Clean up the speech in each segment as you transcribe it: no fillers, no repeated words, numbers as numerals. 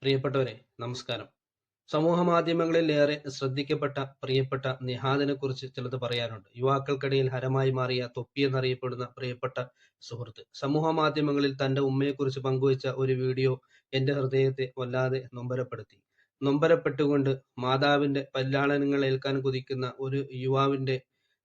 പ്രിയപ്പെട്ടവരെ, നമസ്കാരം. സമൂഹ മാധ്യമങ്ങളിൽ ഏറെ ശ്രദ്ധിക്കപ്പെട്ട പ്രിയപ്പെട്ട നിഹാദിനെ കുറിച്ച് ചിലത് പറയാനുണ്ട്. യുവാക്കൾക്കിടയിൽ ഹരമായി മാറിയ തൊപ്പി എന്നറിയപ്പെടുന്ന പ്രിയപ്പെട്ട സുഹൃത്ത് സമൂഹ മാധ്യമങ്ങളിൽ തന്റെ ഉമ്മയെക്കുറിച്ച് പങ്കുവച്ച ഒരു വീഡിയോ എന്റെ ഹൃദയത്തെ വല്ലാതെ നൊമ്പരപ്പെട്ടുകൊണ്ട് മാതാവിന്റെ പല്ലാളനങ്ങൾ ഏൽക്കാൻ കൊതിക്കുന്ന ഒരു യുവാവിന്റെ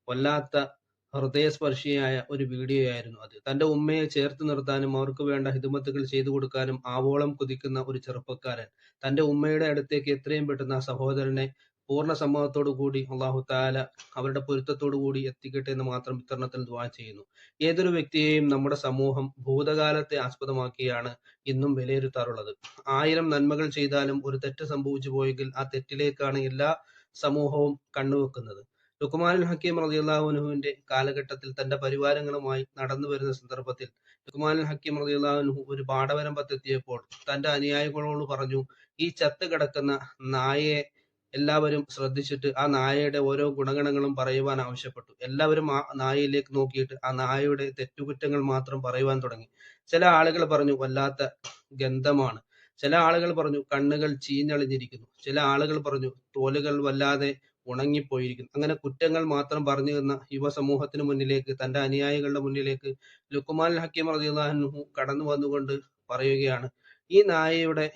വല്ലാത്ത ഹൃദയസ്പർശിയായ ഒരു വീഡിയോയായിരുന്നു അത്. തന്റെ ഉമ്മയെ ചേർത്ത് നിർത്താനും അവർക്ക് വേണ്ട ഹിദമത്തുകൾ ചെയ്തു കൊടുക്കാനും ആവോളം കൊതിക്കുന്ന ഒരു ചെറുപ്പക്കാരൻ തന്റെ ഉമ്മയുടെ അടുത്തേക്ക് എത്രയും പെട്ടെന്ന് ആ സഹോദരനെ പൂർണ്ണ സമ്മതത്തോടു കൂടി അള്ളാഹു താല അവരുടെ പൊരുത്തത്തോടു കൂടി എത്തിക്കട്ടെ എന്ന് മാത്രം ഇത്തരണത്തിൽ ദുആ ചെയ്യുന്നു. ഏതൊരു വ്യക്തിയെയും നമ്മുടെ സമൂഹം ഭൂതകാലത്തെ ആസ്പദമാക്കിയാണ് ഇന്നും വിലയിരുത്താറുള്ളത്. 1000 നന്മകൾ ചെയ്താലും ഒരു തെറ്റ് സംഭവിച്ചു പോയെങ്കിൽ ആ തെറ്റിലേക്കാണ് എല്ലാ സമൂഹവും കണ്ണുവെക്കുന്നത്. ലുക്മാനുൽ ഹക്കീം റളിയല്ലാഹു അൻഹുവിന്റെ കാലഘട്ടത്തിൽ തന്റെ പരിവാരങ്ങളുമായി നടന്നു വരുന്ന സന്ദർഭത്തിൽ ലുക്മാനുൽ ഹക്കീം റളിയല്ലാഹു അൻഹു ഒരു പാടവരമ്പത്തെത്തിയപ്പോൾ തന്റെ അനുയായികളോട് പറഞ്ഞു, ഈ ചത്ത് കിടക്കുന്ന നായയെ എല്ലാവരും ശ്രദ്ധിച്ചിട്ട് ആ നായയുടെ ഓരോ ഗുണഗണങ്ങളും പറയുവാൻ ആവശ്യപ്പെട്ടു. എല്ലാവരും ആ നായയിലേക്ക് നോക്കിയിട്ട് ആ നായയുടെ തെറ്റുകുറ്റങ്ങൾ മാത്രം പറയുവാൻ തുടങ്ങി. ചില ആളുകൾ പറഞ്ഞു വല്ലാത്ത ഗന്ധമാണ്, ചില ആളുകൾ പറഞ്ഞു കണ്ണുകൾ ചീഞ്ഞളിഞ്ഞിരിക്കുന്നു, ചില ആളുകൾ പറഞ്ഞു തോലുകൾ വല്ലാതെ ഉണങ്ങിപ്പോയിരിക്കുന്നു. അങ്ങനെ കുറ്റങ്ങൾ മാത്രം പറഞ്ഞു തന്ന യുവസമൂഹത്തിന് മുന്നിലേക്ക്, തന്റെ അനുയായികളുടെ മുന്നിലേക്ക് ലുക്മാനുൽ ഹക്കീം റളിയല്ലാഹു അൻഹു കടന്നു വന്നുകൊണ്ട് പറയുകയാണ്, ഈ നായയുടെ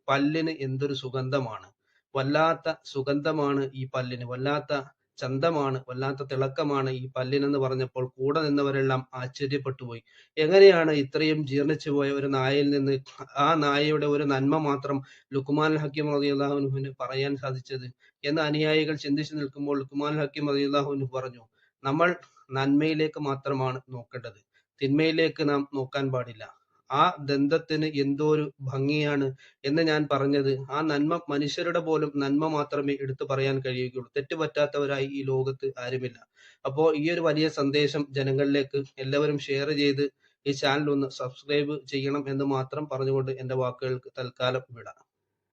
പല്ലിന് എന്തൊരു സുഗന്ധമാണ്, വല്ലാത്ത സുഗന്ധമാണ് ഈ പല്ലിന്, വല്ലാത്ത ചന്തമാണ്, വല്ലാത്ത തിളക്കമാണ് ഈ പല്ലിനെന്ന് പറഞ്ഞപ്പോൾ കൂടെ നിന്നവരെല്ലാം ആശ്ചര്യപ്പെട്ടുപോയി. എങ്ങനെയാണ് ഇത്രയും ജീർണിച്ചു പോയ ഒരു നായയിൽ നിന്ന് ആ നായയുടെ ഒരു നന്മ മാത്രം ലുക്മാനുൽ ഹക്കീം റളിയല്ലാഹു അൻഹുവിന് പറയാൻ സാധിച്ചത് എന്ന് അനുയായികൾ ചിന്തിച്ചു നിൽക്കുമ്പോൾ ലുക്മാനുൽ ഹക്കീം റളിയല്ലാഹു അൻഹു പറഞ്ഞു, നമ്മൾ നന്മയിലേക്ക് മാത്രമാണ് നോക്കേണ്ടത്, തിന്മയിലേക്ക് നാം നോക്കാൻ പാടില്ല. ആ ദന്തത്തിന് എന്തോ ഒരു ഭംഗിയാണ് എന്ന് ഞാൻ പറഞ്ഞത്, ആ നന്മ മനുഷ്യരുടെ പോലും നന്മ മാത്രമേ എടുത്തു പറയാൻ കഴിയുകയുള്ളൂ. തെറ്റ് പറ്റാത്തവരായി ഈ ലോകത്ത് ആരുമില്ല. അപ്പോൾ ഈ ഒരു വലിയ സന്ദേശം ജനങ്ങളിലേക്ക് എല്ലാവരും ഷെയർ ചെയ്ത് ഈ ചാനൽ ഒന്ന് സബ്സ്ക്രൈബ് ചെയ്യണം എന്ന് മാത്രം പറഞ്ഞുകൊണ്ട് എന്റെ വാക്കുകൾക്ക് തൽക്കാലം വിടാം.